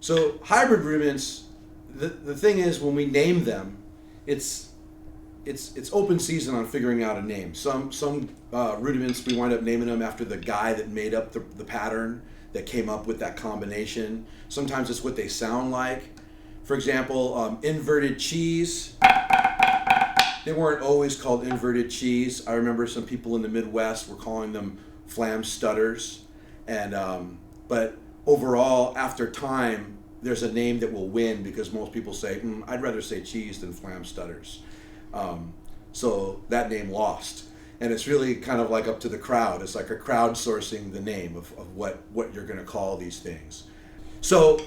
So hybrid rudiments, the thing is when we name them, it's open season on figuring out a name. Some rudiments we wind up naming them after the guy that made up the pattern that came up with that combination. Sometimes it's what they sound like. For example, inverted cheese. They weren't always called inverted cheese. I remember some people in the Midwest were calling them flam stutters, and but overall, after time, there's a name that will win because most people say, I'd rather say cheese than flam stutters. So that name lost. And it's really kind of like up to the crowd. It's like a crowdsourcing the name of what you're going to call these things. So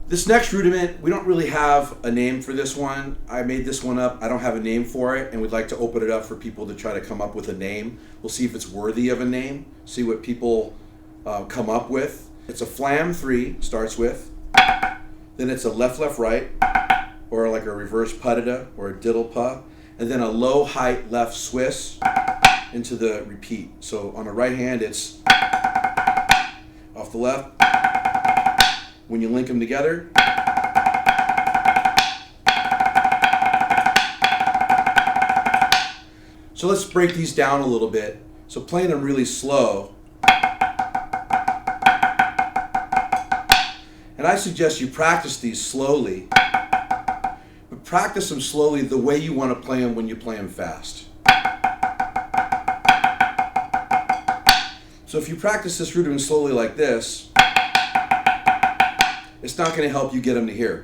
this next rudiment, we don't really have a name for this one. I made this one up. I don't have a name for it, and we'd like to open it up for people to try to come up with a name. We'll see if it's worthy of a name, see what people come up with. It's a flam 3, starts with. Then it's a left-left-right, or like a reverse puttada, or a diddle-puh. And then a low-height left Swiss into the repeat. So on the right hand, it's off the left. When you link them together, so let's break these down a little bit. So playing them really slow, and I suggest you practice these slowly, but practice them slowly the way you want to play them when you play them fast. So if you practice this rudiment slowly like this, it's not going to help you get them to hear,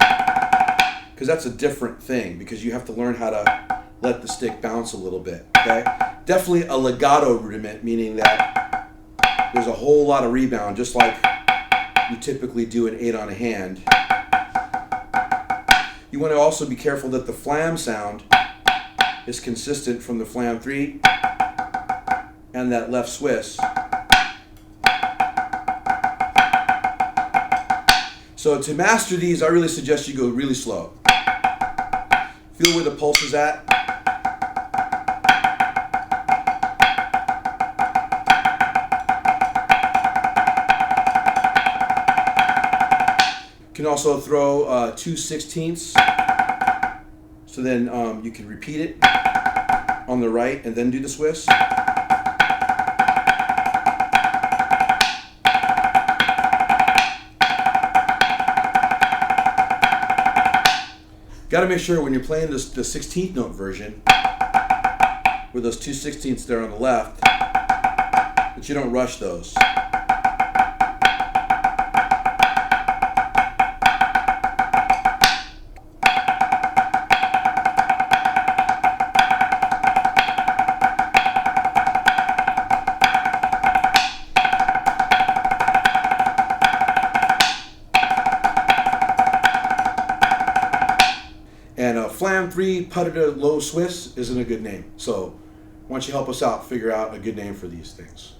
because that's a different thing, because you have to learn how to let the stick bounce a little bit. Okay? Definitely a legato rudiment, meaning that there's a whole lot of rebound, just like you typically do an 8 on a hand. You want to also be careful that the flam sound is consistent from the flam 3 and that left Swiss. So to master these, I really suggest you go really slow. Feel where the pulse is at. You can also throw 2/16, so then you can repeat it on the right and then do the Swiss. Got to make sure when you're playing the 16th note version, with those 2/16 there on the left, that you don't rush those. And a flam 3 puttada low Swiss isn't a good name. So why don't you help us out, figure out a good name for these things.